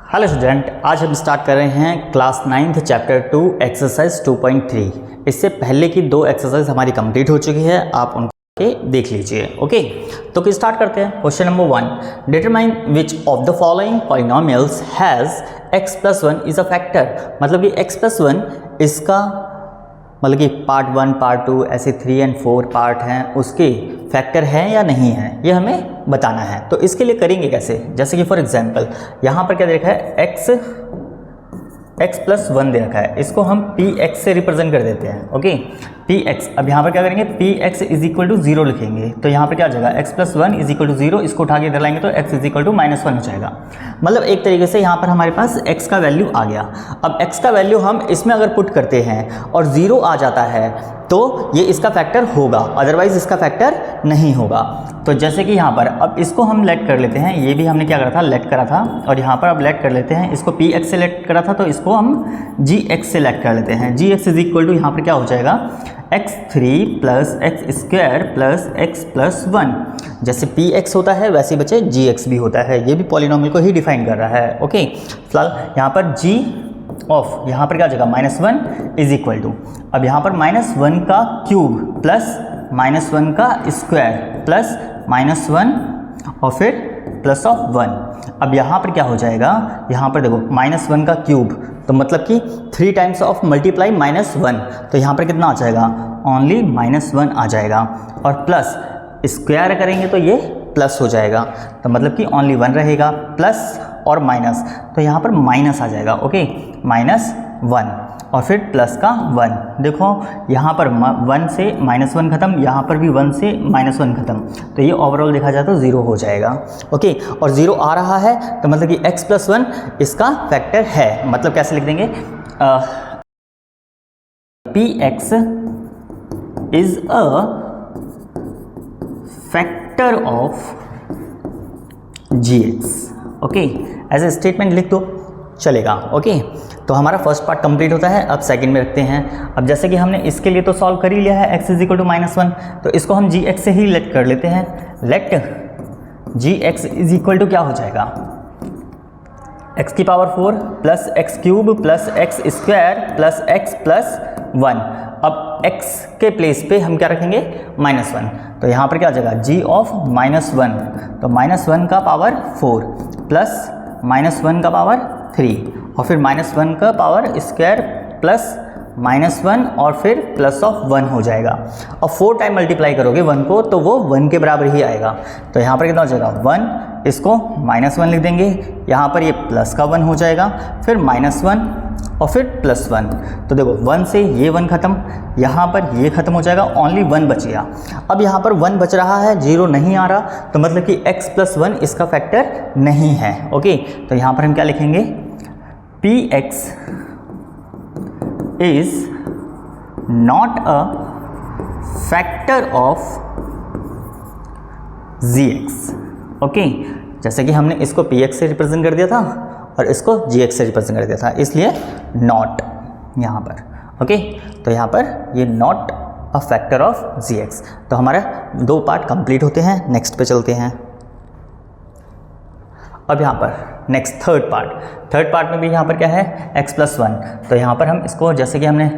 Hello student, आज हम start कर रहे हैं क्लास 9th चैप्टर 2 एक्सरसाइज 2.3। इससे पहले की दो एक्सरसाइज हमारी कंप्लीट हो चुकी है, आप उनको देख लीजिए। ओके, तो स्टार्ट करते हैं। Question number 1, determine which of the following polynomials has x + 1 is a factor. मतलब कि x + 1 इसका मतलब कि पार्ट 1 पार्ट 2 ऐसे 3 और 4 पार्ट हैं, उसके फैक्टर है या नहीं है ये हमें बताना है। तो इसके लिए करेंगे कैसे, जैसे कि फॉर एग्जांपल यहाँ पर क्या दे रखा है, x + 1 दे रखा है, इसको हम px से रिप्रेजेंट कर देते हैं। ओके, px, अब यहाँ पर क्या करेंगे, px = 0 लिखेंगे। तो यहाँ पर क्या हो जाएगा, x + 1 = 0, इसको उठा के इधर लाएंगे तो x = -1 हो जाएगा। मतलब एक तरीके से यहाँ पर हमारे पास x का वैल्यू आ गया। अब x का वैल्यू हम इसमें अगर पुट करते हैं और 0 आ जाता है तो ये इसका फैक्टर होगा, अदरवाइज इसका फैक्टर नहीं होगा। तो जैसे कि यहाँ पर अब इसको हम लेट कर लेते हैं, ये भी हमने क्या करा था, लेट करा था, और यहाँ पर अब लेट कर लेते हैं, इसको px से लेट करा था तो इसको हम gx से लेट कर लेते हैं। gx = यहाँ पर क्या हो जाएगा, x3 + x² + x + 1। जैसे px होता है वैसे बच्चे gx भी होता है, ये भी पॉलिनोमियल को ही डिफाइन कर रहा है। ओके, फिलहाल यहाँ पर g ऑफ यहाँ पर क्या हो जाएगा, -1 = अब यहाँ पर -1 का क्यूब प्लस -1 का स्क्वायर प्लस -1 और फिर +1। अब यहाँ पर क्या हो जाएगा, यहाँ पर देखो -1 का क्यूब, तो मतलब कि 3 टाइम्स ऑफ मल्टीप्लाई -1, तो यहाँ पर कितना आ जाएगा, ओनली -1 आ जाएगा। और प्लस स्क्वायर करेंगे तो ये प्लस हो जाएगा, तो मतलब कि ओनली 1 रहेगा, प्लस और माइनस, तो यहाँ पर माइनस आ जाएगा। ओके, -1 और फिर प्लस का 1। देखो यहाँ पर 1 से -1 खत्म, यहाँ पर भी 1 से -1 खत्म, तो ये ओवरऑल देखा जाए तो 0 हो जाएगा। ओके, और 0 आ रहा है तो मतलब कि x + 1 इसका फैक्टर है। मतलब कैसे लिख देंगे, px is a factor of gx। Okay, as a statement लिख दो, चलेगा। ओके, तो हमारा फर्स्ट पार्ट कंप्लीट होता है। अब सेकंड में रखते हैं। अब जैसे कि हमने इसके लिए तो सॉल्व कर ही लिया है, x = -1, तो इसको हम gx से ही लेट कर लेते हैं। लेट gx = क्या हो जाएगा, x⁴ + x³ + x² + x + 1। अब x के प्लेस पे हम क्या रखेंगे, -1, तो यहाँ पर क्या हो जाएगा, g ऑफ -1, तो -1 का पावर 4 प्लस -1 का पावर 3 और फिर -1 का पावर स्क्वायर प्लस -1 और फिर +1 हो जाएगा। और 4 टाइम मल्टीप्लाई करोगे 1 को तो वो 1 के बराबर ही आएगा। तो यहाँ पर कितना हो जाएगा, 1, इसको -1 लिख देंगे, यहाँ पर ये प्लस का 1 हो जाएगा, फिर -1 और फिर +1। तो देखो 1 से ये 1 खत्म, यहाँ पर ये खत्म हो जाएगा, ओनली 1 बच गया। अब यहाँ पर 1 बच रहा है, 0 नहीं आ रहा, तो मतलब कि x + 1 इसका फैक्टर नहीं है। ओके, तो यहाँ पर हम क्या लिखेंगे, px is not a factor of gx। Okay, जैसे कि हमने इसको px से रिप्रेजेंट कर दिया था और इसको gx से रिप्रेजेंट कर दिया था, इसलिए नॉट यहाँ पर। ओके, तो यहाँ पर ये not a factor of gx। तो हमारा 2 पार्ट कंप्लीट होते हैं। नेक्स्ट पे चलते हैं। अब यहाँ पर नेक्स्ट थर्ड पार्ट में भी यहाँ पर क्या है, x + 1। तो यहाँ पर हम इसको जैसे कि हमने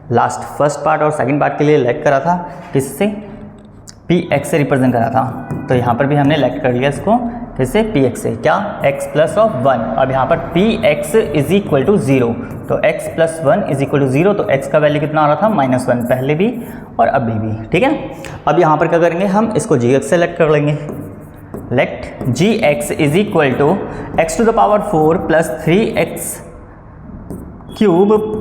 फर्स्ट पार्ट और सेकंड पार्ट के लिए लेट करा था, किससे, px से रिप्रेजेंट करा था, तो यहाँ पर भी हमने लेट कर लिया इसको किससे, px से, क्या, x + 1। अब यहाँ पर px = 0, तो x + 1 = 0, तो x का वैल्यू कितना आ रहा था, -1, पहले भी और अभी भी। ठीक है, अब यहाँ पर क्या करेंगे, हम इसको gx से लेट कर लेंगे। Late gx = x⁴ + 3x³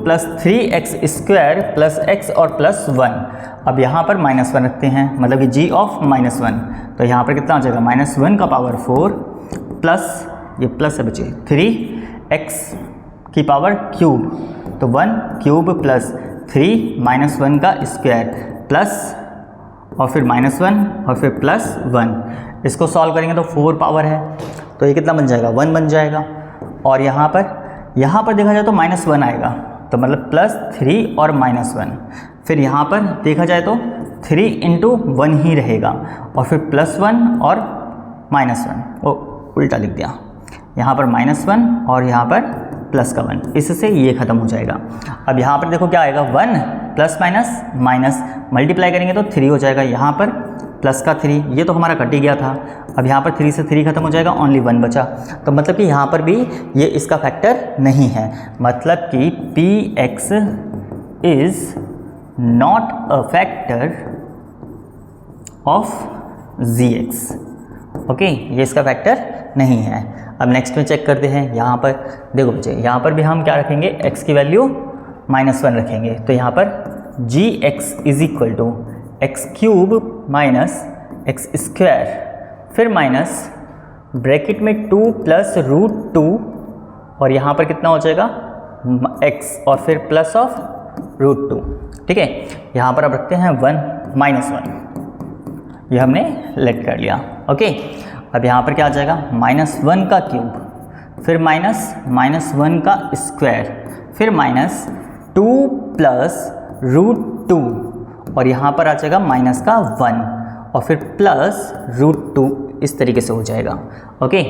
+ 3x² + x और +1। अब यहाँ पर -1 रखते हैं, मतलब कि g ऑफ -1, तो यहाँ पर कितना आ जाएगा, -1 का पावर 4 प्लस ये प्लस है बच्चे 3x³ तो 1³ प्लस 3 -1 का स्क्वायर प्लस और फिर -1 और फिर +1। इसको सॉल्व करेंगे तो 4 पावर है, तो ये कितना बन जाएगा, 1 बन जाएगा। और यहाँ पर देखा जाए तो -1 आएगा, तो मतलब +3 और -1। फिर यहाँ पर देखा जाए तो 3 × 1 ही रहेगा और फिर +1 और -1, ओ उल्टा लिख दिया, यहाँ पर -1 और यहाँ पर +1, इससे ये ख़त्म हो जाएगा। अब यहाँ पर देखो क्या आएगा, 1 प्लस माइनस माइनस मल्टीप्लाई करेंगे तो 3 हो जाएगा, यहाँ पर प्लस का 3, ये तो हमारा कट ही गया था। अब यहाँ पर 3 से 3 खत्म हो जाएगा, ओनली 1 बचा। तो मतलब कि यहाँ पर भी ये इसका फैक्टर नहीं है, मतलब कि px is not a factor of gx। Okay, ये इसका फैक्टर नहीं है। अब नेक्स्ट में चेक करते हैं, यहाँ पर देखो बच्चे, यहाँ पर भी हम क्या रखेंगे, x की वैल्यू -1 रखेंगे। तो यहाँ पर gx is equal to x cube minus x square, फिर माइनस ब्रैकेट में 2 प्लस √2 और यहाँ पर कितना हो जाएगा x और फिर प्लस ऑफ √2। ठीक है, यहाँ पर अब रखते हैं 1 -1, ये हमने लेट कर लिया। ओके, अब यहाँ पर क्या आ जाएगा, -1 का क्यूब, फिर -1 का स्क्वायर, फिर -2 प्लस √2 और यहाँ पर आ जाएगा माइनस का 1 और फिर प्लस √2, इस तरीके से हो जाएगा। ओके,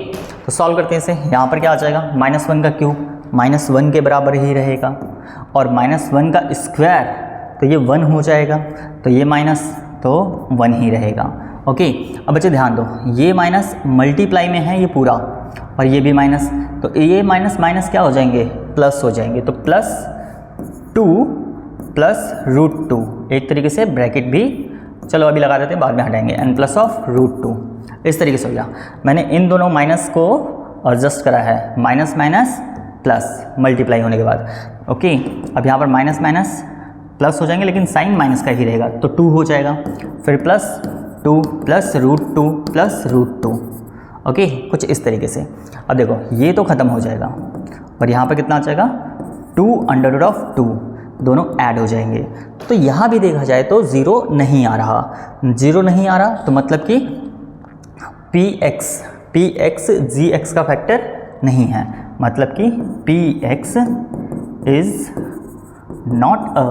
तो सॉल्व करते हैं इसे। यहाँ पर क्या आ जाएगा, -1 का क्यूब -1 के बराबर ही रहेगा और -1 का स्क्वायर, तो ये 1 हो जाएगा, तो ये माइनस तो 1 ही रहेगा। ओके, अब बच्चे ध्यान दो, ये माइनस मल्टीप्लाई में है ये पूरा और ये भी माइनस, तो ये माइनस माइनस क्या हो जाएंगे, प्लस हो जाएंगे। तो +2 प्लस √2, एक तरीके से ब्रैकेट भी चलो अभी लगा देते हैं, बाद में हटाएंगे, n प्लस ऑफ √2, इस तरीके से हो गया। मैंने इन दोनों माइनस को एडजस्ट करा है, माइनस माइनस प्लस मल्टीप्लाई होने के बाद। ओके, अब यहाँ पर माइनस माइनस प्लस हो जाएंगे, लेकिन साइन माइनस का ही रहेगा, तो 2 हो जाएगा, फिर +2 प्लस √2 प्लस √2। ओके, कुछ इस तरीके से। अब देखो ये तो ख़त्म हो जाएगा और यहाँ पर कितना आ जाएगा, 2√2, दोनों ऐड हो जाएंगे। तो यहाँ भी देखा जाए तो 0 नहीं आ रहा, 0 नहीं आ रहा, तो मतलब कि px gx का फैक्टर नहीं है, मतलब कि px is not a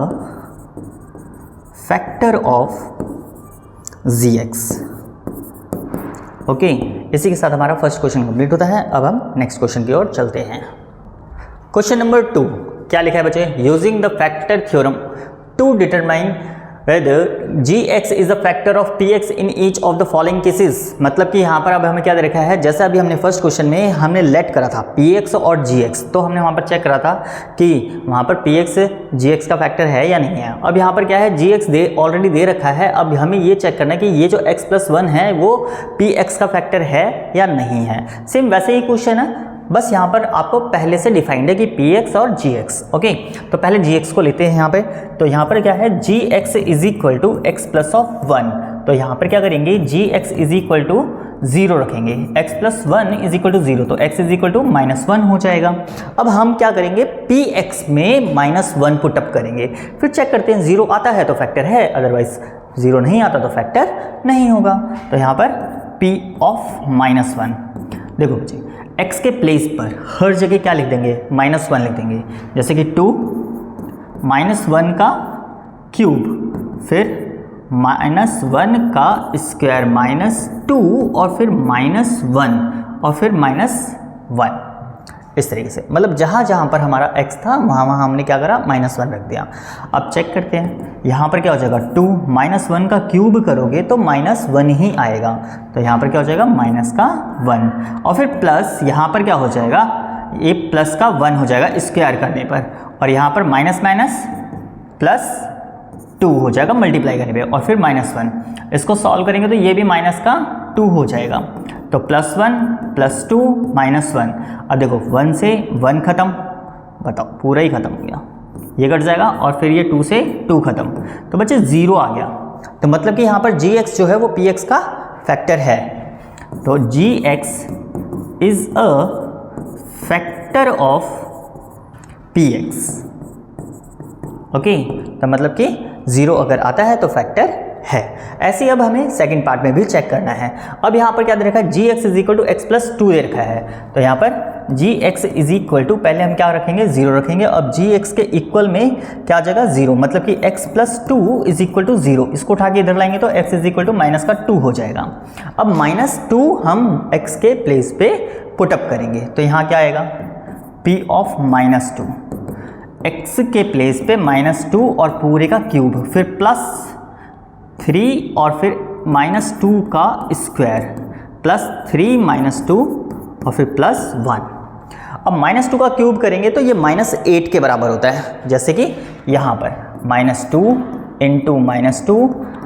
factor of gx। Okay, इसी के साथ हमारा फर्स्ट क्वेश्चन कंप्लीट होता है। अब हम नेक्स्ट क्वेश्चन की ओर चलते हैं। क्वेश्चन नंबर 2, क्या लिखा है बच्चे, using the factor theorem to determine whether gx is a factor of px in each of the following cases. मतलब कि यहाँ पर अब हमें क्या दे रखा है, जैसे अभी हमने फर्स्ट क्वेश्चन में हमने लेट करा था px और gx, तो हमने वहाँ पर चेक करा था कि वहाँ पर px gx का फैक्टर है या नहीं है। अब यहाँ पर क्या है, gx ऑलरेडी दे रखा है, अब हमें ये चेक करना है कि ये जो x+1 है वो px का फैक्टर है या नहीं है। सेम वैसे ही क्वेश्चन है, बस यहाँ पर आपको पहले से डिफाइंड है कि px और gx। ओके, तो पहले gx को लेते हैं यहाँ पे। तो यहाँ पर क्या है, gx is equal to x plus of 1। तो यहाँ पर क्या करेंगे, gx इज इक्वल टू 0 रखेंगे, x+1 इज इक्वल टू 0, तो x इज इक्वल टू -1 हो जाएगा। अब हम क्या करेंगे, px में -1 पुट अप करेंगे, फिर चेक करते हैं 0 आता है तो फैक्टर है, अदरवाइज 0 नहीं आता तो फैक्टर नहीं होगा। तो यहाँ पर p ऑफ -1, देखो बच्चे x के प्लेस पर हर जगह क्या लिख देंगे, -1 लिख देंगे। जैसे कि 2 -1 का क्यूब, फिर -1 का स्क्वायर, -2 और फिर -1 और फिर -1, इस तरीके से। मतलब जहाँ जहाँ पर हमारा x था वहाँ वहाँ हमने क्या करा, -1 रख दिया। अब चेक करते हैं, यहाँ पर क्या हो जाएगा, 2 -1 का क्यूब करोगे तो -1 ही आएगा, तो यहाँ पर क्या हो जाएगा, -1 और फिर प्लस, यहाँ पर क्या हो जाएगा, ये प्लस का 1 हो जाएगा स्क्वायर करने पर, और यहाँ पर माइनस माइनस प्लस 2 हो जाएगा मल्टीप्लाई करने पे, और फिर -1। इसको सॉल्व करेंगे तो ये भी माइनस का 2 हो जाएगा, तो +1 +2 -1। अब देखो 1 से 1 खत्म, बताओ पूरा ही खत्म हो गया, ये कट जाएगा, और फिर ये 2 से 2 खत्म, तो बच्चे 0 आ गया। तो मतलब कि यहाँ पर gx जो है वो px का फैक्टर है, तो gx is a factor of px। Okay, तो मतलब कि 0 अगर आता है तो फैक्टर है। ऐसे ही अब हमें सेकंड पार्ट में भी चेक करना है। अब यहाँ पर क्या दे रखा है, gx is equal to x+2 दे रखा है, तो यहाँ पर g x is equal to, पहले हम क्या रखेंगे 0 रखेंगे, अब जी एक्स के इक्वल में क्या आ जाएगा 0, मतलब कि x plus 2 is equal to 0, इसको उठा के इधर लाएंगे तो x is equal to minus का 2 हो जाएगा। अब -2 हम x के प्लेस पे पुटअप करेंगे तो यहाँ क्या आएगा p ऑफ -2, x के प्लेस पे -2 और पूरे का क्यूब, फिर +3 और फिर -2 का स्क्वायर, +3 -2 और फिर +1। अब -2 का क्यूब करेंगे तो ये -8 के बराबर होता है, जैसे कि यहाँ पर -2 इंटू -2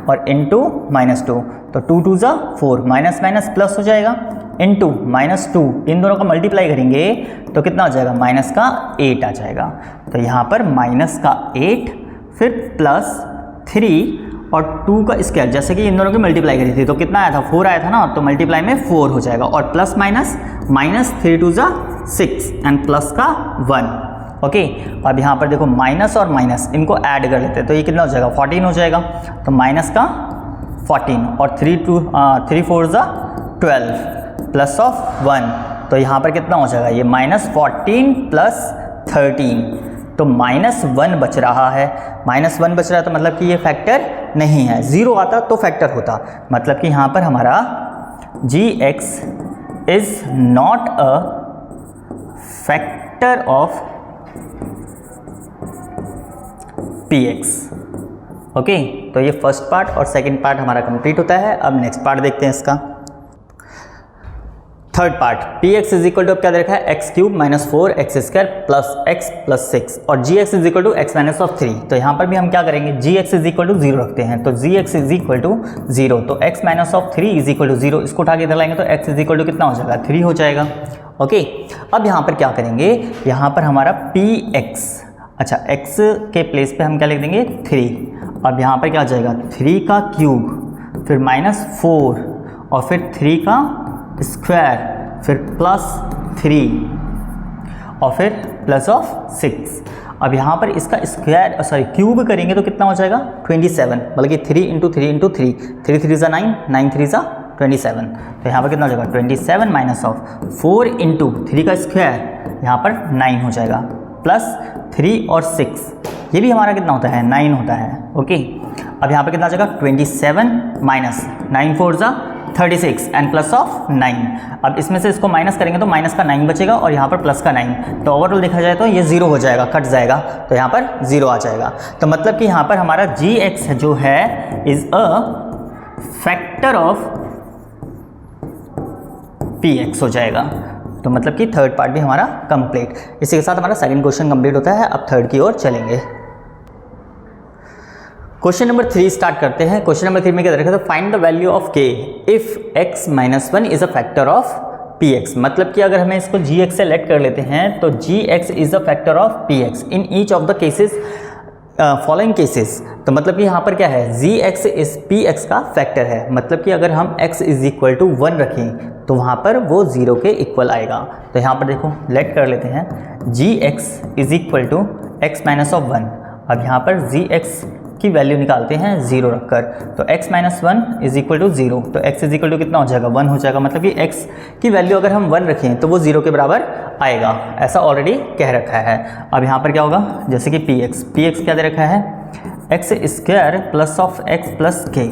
और इंटू -2, तो 2 2 ज़ा 4, माइनस माइनस प्लस हो जाएगा, इंटू -2, इन दोनों का मल्टीप्लाई करेंगे तो कितना हो जाएगा -8 आ जाएगा। तो यहाँ पर -8 फिर +3 और 2 का स्क्वायर, जैसे कि इन दोनों की मल्टीप्लाई करी थी तो कितना आया था 4 आया था ना, तो मल्टीप्लाई में 4 हो जाएगा, और प्लस माइनस -3 2 ज़ा 6 एंड प्लस का 1। ओके, अब यहाँ पर देखो माइनस और माइनस इनको ऐड कर लेते हैं तो ये कितना हो जाएगा 14 हो जाएगा, तो माइनस का 14 और 3 4 ज़ा 12 प्लस ऑफ 1, तो यहाँ पर कितना हो जाएगा ये -14 प्लस 13, तो -1 बच रहा है। -1 बच रहा है तो मतलब कि ये फैक्टर नहीं है, 0 आता तो फैक्टर होता, मतलब कि यहाँ पर हमारा G x is not a factor of P x. Okay, तो ये फर्स्ट पार्ट और सेकंड पार्ट हमारा कंप्लीट होता है। अब नेक्स्ट पार्ट देखते हैं इसका, third part. P x is equal to अब क्या दे रखा है x cube minus 4x square plus x plus 6 और G x is equal to x minus of 3। तो यहाँ पर भी हम क्या करेंगे जी एक्स इज इक्वल टू 0 रखते हैं, तो g x is equal to 0, तो x minus of 3 is equal to 0, इसको उठा के इधर लाएंगे तो एक्स इज इक्वल टू कितना हो जाएगा 3 हो जाएगा। ओके, अब यहाँ पर क्या करेंगे, यहाँ पर हमारा पी एक्स, अच्छा x के प्लेस पे हम क्या लिख देंगे 3, अब यहाँ पर क्या आ जाएगा 3 का क्यूब फिर -4 और फिर 3 का स्क्वायर फिर +3 और फिर प्लस ऑफ 6। अब यहाँ पर इसका स्क्वायर क्यूब करेंगे तो कितना हो जाएगा 27, बल्कि 3 इंटू 3 इंटू 3, 3 3 ज़ा 9, 9 3 ज़ा 27, तो यहाँ पर कितना हो जाएगा 27 माइनस ऑफ 4 इंटू 3 का स्क्वायर, यहाँ पर 9 हो जाएगा, प्लस 3 और 6, ये भी हमारा कितना होता है 9 होता है। ओके, अब यहाँ पर कितना आ जाएगा 27 माइनस 9 4 ज़ा 36 एंड प्लस ऑफ 9। अब इसमें से इसको माइनस करेंगे तो माइनस का 9 बचेगा और यहाँ पर प्लस का 9, तो ओवरऑल देखा जाए तो ये 0 हो जाएगा, कट जाएगा, तो यहाँ पर 0 आ जाएगा। तो मतलब कि यहाँ पर हमारा जी एक्स जो है is a factor of P x हो जाएगा। तो मतलब कि थर्ड पार्ट भी हमारा कंप्लीट। इसी के साथ हमारा सेकंड क्वेश्चन कंप्लीट होता है। अब थर्ड की ओर चलेंगे। क्वेश्चन नंबर 3 स्टार्ट करते हैं। क्वेश्चन नंबर 3 में क्या रखा था, find the value of k if x minus 1 is a factor of px। मतलब कि अगर हमें इसको gx से लेट कर लेते हैं तो gx is a factor of px in each of the cases following cases. तो मतलब कि यहाँ पर क्या है gx इज px का फैक्टर है, मतलब कि अगर हम x इज इक्वल टू 1 रखें तो वहाँ पर वो 0 के इक्वल आएगा। तो यहाँ पर देखो लेट कर लेते हैं gx is equal to x minus of 1। अब यहाँ पर gx की वैल्यू निकालते हैं 0 रखकर, तो x minus 1 is equal to 0, तो x इज इक्वल टू कितना हो जाएगा 1 हो जाएगा। मतलब कि x की वैल्यू अगर हम 1 रखें तो वो 0 के बराबर आएगा, ऐसा ऑलरेडी कह रखा है। अब यहाँ पर क्या होगा, जैसे कि px क्या दे रखा है x square plus of x plus के,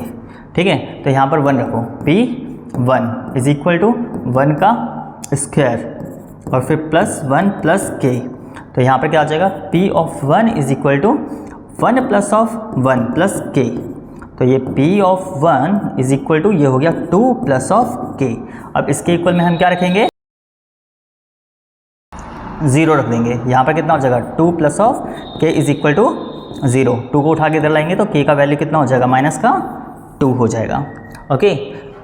ठीक है, तो यहाँ पर 1 रखो, p1 इज इक्वल टू 1 का स्क्वायर और फिर प्लस 1 प्लस के, तो यहाँ पर क्या आ जाएगा p of 1 is equal to 1 plus of 1 plus k, तो ये p of 1 is equal to ये हो गया 2 प्लस ऑफ k। अब इसके इक्वल में हम क्या रखेंगे 0 रख देंगे, यहाँ पर कितना हो जाएगा 2 plus of k is equal to 0, 2 को उठा के इधर लाएंगे तो k का वैल्यू कितना हो जाएगा माइनस का 2 हो जाएगा। ओके,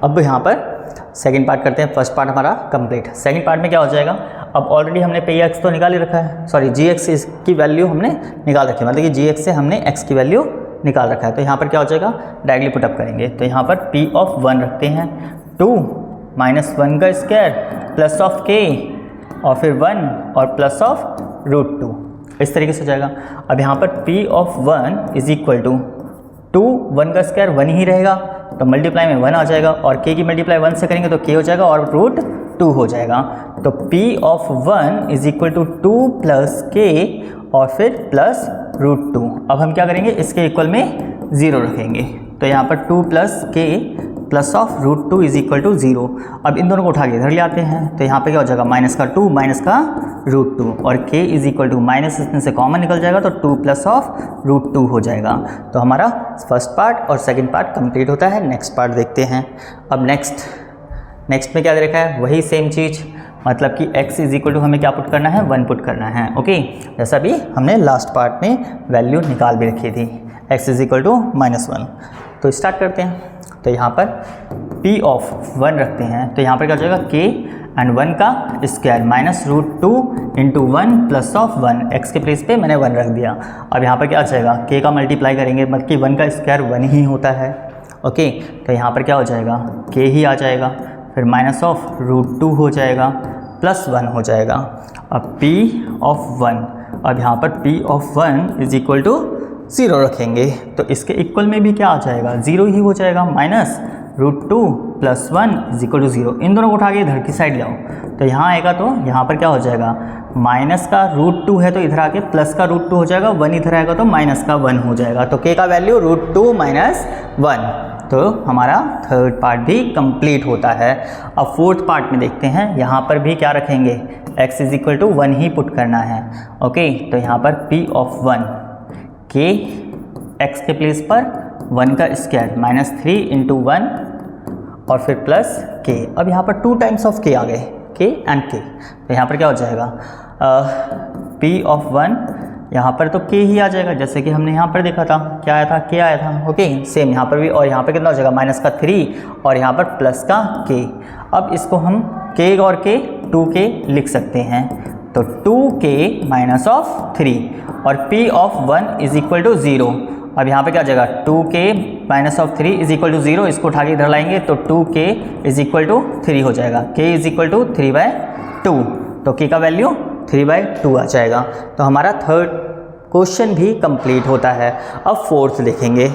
अब यहाँ पर सेकंड पार्ट करते हैं। फर्स्ट पार्ट हमारा कंप्लीट। सेकंड पार्ट में क्या हो जाएगा, अब ऑलरेडी हमने पी एक्स तो निकाल ही रखा है, सॉरी जी एक्स की वैल्यू हमने निकाल रखी है, मतलब कि जी एक्स से हमने एक्स की वैल्यू निकाल रखा है। तो यहाँ पर क्या हो जाएगा डायरेक्टली पुटअप करेंगे, तो यहाँ पर p ऑफ 1 रखते हैं 2 माइनस 1 का स्क्वायर प्लस ऑफ k और फिर 1 और प्लस ऑफ √2, इस तरीके से हो जाएगा। अब यहाँ पर p of 1 is equal to 2, 1 का स्क्वायर 1 ही रहेगा तो मल्टीप्लाई में 1 आ जाएगा और k की मल्टीप्लाई 1 से करेंगे तो k हो जाएगा और √2 हो जाएगा। तो p of 1 is equal to 2 plus k और फिर प्लस रूट 2। अब हम क्या करेंगे, इसके इक्वल में 0 रखेंगे, तो यहाँ पर 2 plus k plus of root 2 is equal to 0। अब इन दोनों को उठा के इधर ले आते हैं, तो यहाँ पे क्या हो जाएगा, माइनस का 2 माइनस का रूट 2 और k is equal to minus, इसमें से कॉमन निकल जाएगा तो 2 प्लस ऑफ रूट 2 हो जाएगा। तो हमारा फर्स्ट पार्ट और सेकंड पार्ट कंप्लीट होता है। नेक्स्ट पार्ट देखते हैं। अब नेक्स्ट में क्या दे रखा है, वही सेम चीज़, मतलब कि x इज इक्वल टू हमें क्या पुट करना है, 1 पुट करना है। ओके, जैसा भी हमने लास्ट पार्ट में वैल्यू निकाल भी रखी थी, x इज इक्वल टू -1। तो स्टार्ट करते हैं। तो यहाँ पर p ऑफ 1 रखते हैं, तो यहाँ पर क्या हो जाएगा, k एंड 1 का square minus root 2 into 1 plus of 1, x के प्लेस पे मैंने 1 रख दिया। अब यहाँ पर क्या आ जाएगा, k का मल्टीप्लाई करेंगे, मतलब कि 1 का स्क्वायर 1 ही होता है। ओके, तो यहाँ पर क्या हो जाएगा, k ही आ जाएगा, फिर माइनस ऑफ रूट 2 हो जाएगा, प्लस 1 हो जाएगा। अब p ऑफ 1, अब यहाँ पर p of 1 is equal to 0 रखेंगे, तो इसके इक्वल में भी क्या आ जाएगा, 0 ही हो जाएगा, minus root 2 plus 1 is equal to 0। इन दोनों को उठा के इधर की साइड लाओ, तो यहाँ आएगा, तो यहाँ पर क्या हो जाएगा, माइनस का रूट 2 है तो इधर आके प्लस का रूट 2 हो जाएगा, 1 इधर आएगा तो माइनस का 1 हो जाएगा। तो k का वैल्यू रूट 2 माइनस 1। तो हमारा थर्ड पार्ट भी कंप्लीट होता है। अब फोर्थ पार्ट में देखते हैं, यहाँ पर भी क्या रखेंगे, x इज इक्वल टू 1 ही पुट करना है। ओके, तो यहाँ पर p ऑफ 1, k x के प्लेस पर 1 का स्क्वायर माइनस 3 इंटू 1 और फिर प्लस k। अब यहाँ पर 2 टाइम्स ऑफ k आ गए, k एंड k, तो यहाँ पर क्या हो जाएगा, p ऑफ 1, यहाँ पर तो k ही आ जाएगा, जैसे कि हमने यहाँ पर देखा था, क्या आया था, k आया था। ओके, सेम यहाँ पर भी, और यहाँ पर कितना हो जाएगा, माइनस का 3 और यहाँ पर प्लस का k। अब इसको हम k और k 2k लिख सकते हैं, तो 2k माइनस ऑफ 3 और p of 1 is equal to 0। अब यहाँ पे क्या आ जाएगा, 2k minus of 3 is equal to 0, इसको उठा के इधर लाएंगे तो 2k इज इक्वल टू 3 हो जाएगा, k इज इक्वल टू 3/2, तो k का वैल्यू 3/2 आ जाएगा। तो हमारा थर्ड क्वेश्चन भी कंप्लीट होता है। अब फोर्थ देखेंगे,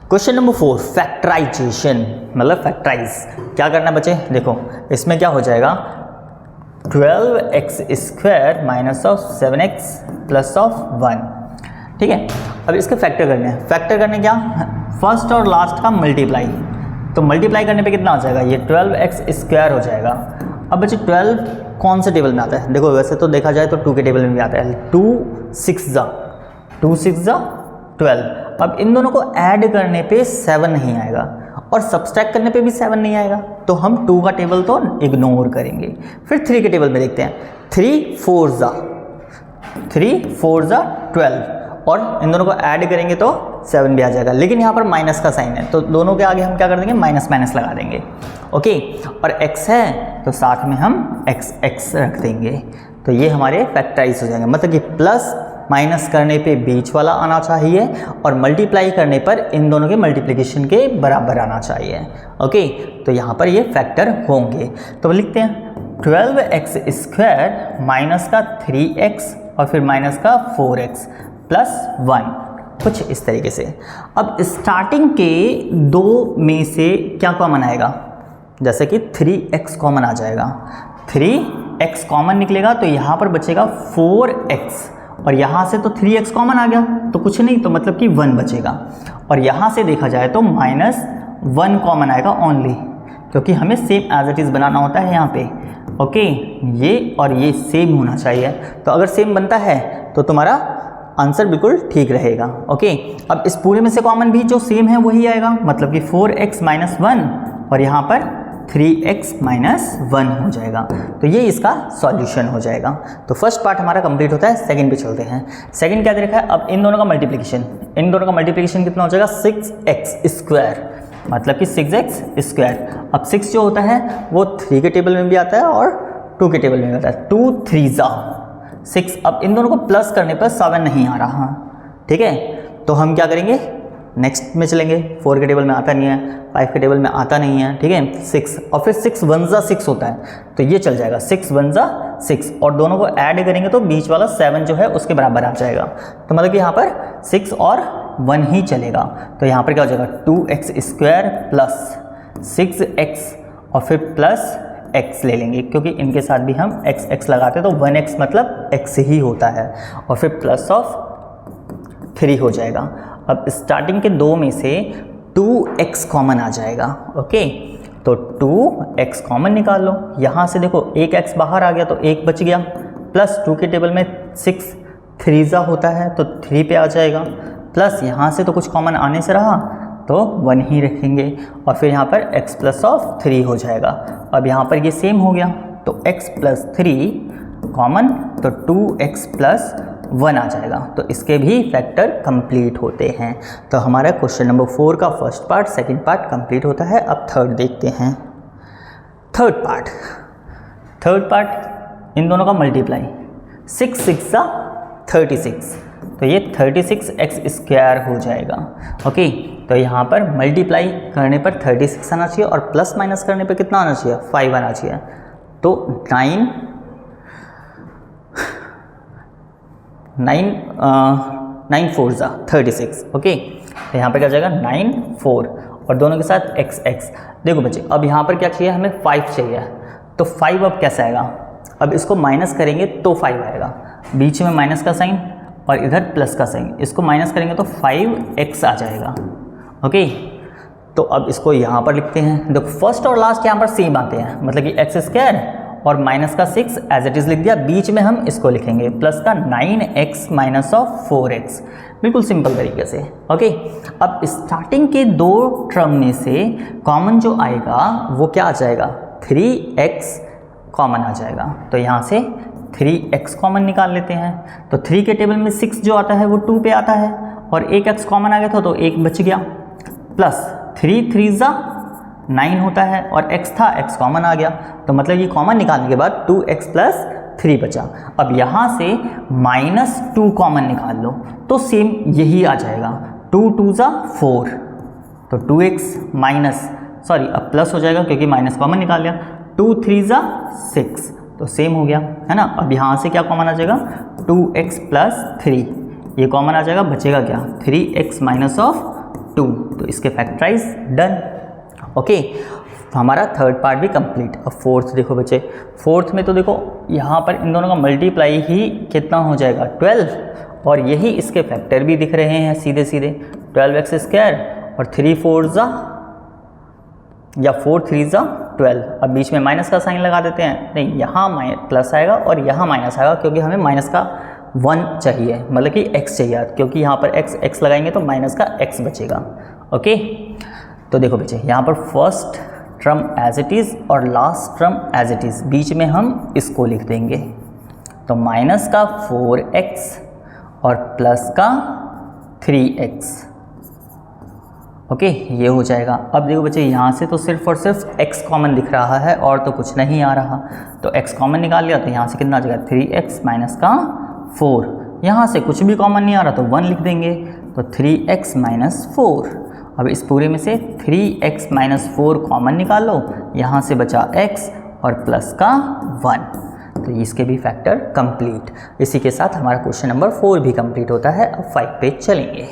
क्वेश्चन नंबर 4, फैक्टराइजेशन, मतलब फैक्टराइज क्या करना बच्चे, देखो इसमें क्या हो जाएगा, 12x square minus of 7x plus of 1। ठीक है, अब इसके फैक्टर करने हैं, फैक्टर करने क्या, फर्स्ट और लास्ट का मल्टीप्लाई, तो मल्टीप्लाई करने पे कितना आ जाएगा, ये 12x स्क्वायर हो जाएगा। अब बच्चे 12 कौन से टेबल में आता है, देखो वैसे तो देखा जाए तो 2 के टेबल में भी आता है, 2 6 जा 12। अब इन दोनों को ऐड करने पे 7 नहीं आएगा और सब्सट्रैक्ट करने पे भी 7 नहीं आएगा, तो हम 2 का टेबल तो इग्नोर करेंगे। फिर 3 के टेबल में देखते हैं, 3 4 जा 12 और इन दोनों को ऐड करेंगे तो 7 भी आ जाएगा, लेकिन यहाँ पर माइनस का साइन है तो दोनों के आगे हम क्या कर देंगे, माइनस माइनस लगा देंगे। ओके, और x है तो साथ में हम x रख देंगे, तो ये हमारे फैक्टराइज हो जाएंगे, मतलब कि प्लस माइनस करने पे बीच वाला आना चाहिए और मल्टीप्लाई करने पर इन दोनों के मल्टीप्लिकेशन के बराबर आना चाहिए। ओके, तो यहाँ पर ये फैक्टर होंगे, तो लिखते हैं 12x स्क्वायर माइनस का 3x और फिर माइनस का 4x प्लस 1, कुछ इस तरीके से। अब स्टार्टिंग के 2 में से क्या कॉमन आएगा, जैसे कि 3x कॉमन आ जाएगा, 3x कॉमन निकलेगा तो यहाँ पर बचेगा 4x और यहाँ से तो 3x कॉमन आ गया तो कुछ नहीं, तो मतलब कि 1 बचेगा, और यहाँ से देखा जाए तो -1 कॉमन आएगा ओनली, क्योंकि हमें सेम एज इट इज़ बनाना होता है यहाँ पे। ओके, ये और ये सेम होना चाहिए, तो अगर सेम बनता है तो तुम्हारा आंसर बिल्कुल ठीक रहेगा। ओके, अब इस पूरे में से कॉमन भी जो सेम है वही आएगा, मतलब कि 4x - 1 और यहाँ पर 3x - 1 हो जाएगा, तो ये इसका सॉल्यूशन हो जाएगा। तो फर्स्ट पार्ट हमारा कंप्लीट होता है, सेकंड पे चलते हैं। सेकंड क्या दे रखा है, अब इन दोनों का मल्टीप्लिकेशन, इन दोनों का मल्टीप्लिकेशन कितना हो जाएगा, 6x स्क्वायर, मतलब कि 6x स्क्वायर। अब 6 जो होता है वो 3 के टेबल में भी आता है और 2 के टेबल में भी आता है, 2 3 जा 6। अब इन दोनों को प्लस करने पर 7 नहीं आ रहा, ठीक है, तो हम क्या करेंगे, नेक्स्ट में चलेंगे। 4 के टेबल में आता नहीं है, 5 के टेबल में आता नहीं है, ठीक है, 6 और फिर 6 1 जा 6 होता है, तो ये चल जाएगा 6 1 जा 6 और दोनों को ऐड करेंगे तो बीच वाला 7 जो है उसके बराबर आ जाएगा, तो मतलब कि यहाँ पर 6 और 1 ही चलेगा। तो यहाँ पर क्या हो जाएगा, 2x स्क्वायर प्लस 6x और फिर प्लस x ले लेंगे, क्योंकि इनके साथ भी हम x लगाते हैं तो 1x मतलब x ही होता है, और फिर प्लस ऑफ 3 हो जाएगा। अब स्टार्टिंग के 2 में से 2x कॉमन आ जाएगा। ओके, तो 2x कॉमन निकाल लो। यहाँ से देखो एक x बाहर आ गया तो 1 बच गया, प्लस 2 के टेबल में 6 3 होता है तो 3 पे आ जाएगा, प्लस यहाँ से तो कुछ कॉमन आने से रहा तो 1 ही रखेंगे, और फिर यहाँ पर x प्लस ऑफ 3 हो जाएगा। अब यहाँ पर ये सेम हो गया तो x प्लस 3 कॉमन, तो 2x प्लस 1 आ जाएगा, तो इसके भी फैक्टर कंप्लीट होते हैं। तो हमारा क्वेश्चन नंबर 4 का first part, second part complete होता है। अब थर्ड देखते हैं। थर्ड पार्ट इन दोनों का मल्टीप्लाई, 6 6 जा 36, तो ये 36x² हो जाएगा। ओके, तो यहाँ पर मल्टीप्लाई करने पर 36 आना चाहिए और प्लस माइनस करने पर कितना आना चाहिए, 5 आना चाहिए। तो 9 4 जा 36। ओके, तो यहाँ पर क्या जाएगा 9 4, और दोनों के साथ x। देखो बच्चे, अब यहाँ पर क्या चाहिए, हमें 5 चाहिए, तो 5 अब कैसे आएगा, अब इसको माइनस करेंगे तो 5 आएगा, बीच में माइनस का साइन और इधर प्लस का साइन, इसको माइनस करेंगे तो 5x आ जाएगा। ओके, तो अब इसको यहाँ पर लिखते हैं। देखो फर्स्ट और लास्ट यहाँ पर सेम आते हैं, मतलब कि x² और माइनस का 6 एज इट इज़ लिख दिया, बीच में हम इसको लिखेंगे प्लस का 9x माइनस ऑफ 4x, बिल्कुल सिंपल तरीके से। ओके, अब स्टार्टिंग के 2 टर्म में से कॉमन जो आएगा वो क्या आ जाएगा, 3x कॉमन आ जाएगा, तो यहाँ से 3x कॉमन निकाल लेते हैं। तो 3 के टेबल में 6 जो आता है वो 2 पे आता है, और एक x कॉमन आ गया था तो 1 बच गया, प्लस 3 3 जा 9 होता है, और x था, x कॉमन आ गया, तो मतलब ये कॉमन निकालने के बाद 2x प्लस 3 बचा। अब यहाँ से -2 कॉमन निकाल लो तो सेम यही आ जाएगा, 2 2 जा 4, तो 2x माइनस, सॉरी अब प्लस हो जाएगा क्योंकि माइनस कॉमन निकाल लिया, 2 3 जा 6, तो सेम हो गया है ना। अब यहाँ से क्या कॉमन आ जाएगा, 2x प्लस 3, ये कॉमन आ जाएगा, बचेगा क्या, 3x माइनस ऑफ 2, तो इसके फैक्टराइज डन। ओके, हमारा थर्ड पार्ट भी कंप्लीट। अब फोर्थ देखो बच्चे, फोर्थ में तो देखो यहाँ पर इन दोनों का मल्टीप्लाई ही कितना हो जाएगा, 12, और यही इसके फैक्टर भी दिख रहे हैं सीधे सीधे, 12x² और 3 4 जा या 4 3 जा 12। अब बीच में माइनस का साइन लगा देते हैं, नहीं यहाँ प्लस आएगा और यहाँ माइनस आएगा, क्योंकि हमें माइनस का 1 चाहिए, मतलब कि x चाहिए, क्योंकि यहाँ पर x लगाएंगे तो माइनस का x बचेगा। ओके, तो देखो बच्चे यहाँ पर first term as it is और last term as it is, बीच में हम इसको लिख देंगे, तो माइनस का 4x और प्लस का 3x। ओके, ये हो जाएगा। अब देखो बच्चे यहाँ से तो सिर्फ और सिर्फ x कॉमन दिख रहा है और तो कुछ नहीं आ रहा, तो x कॉमन निकाल लिया, तो यहाँ से कितना आ जाएगा, 3x माइनस का 4, यहाँ से कुछ भी कॉमन नहीं आ रहा तो 1 लिख देंगे, तो 3x माइनस 4। अब इस पूरे में से 3x माइनस 4 कॉमन निकाल लो, यहाँ से बचा x और प्लस का 1, तो इसके भी फैक्टर कंप्लीट। इसी के साथ हमारा क्वेश्चन नंबर 4 भी कंप्लीट होता है। अब 5 पे चलेंगे।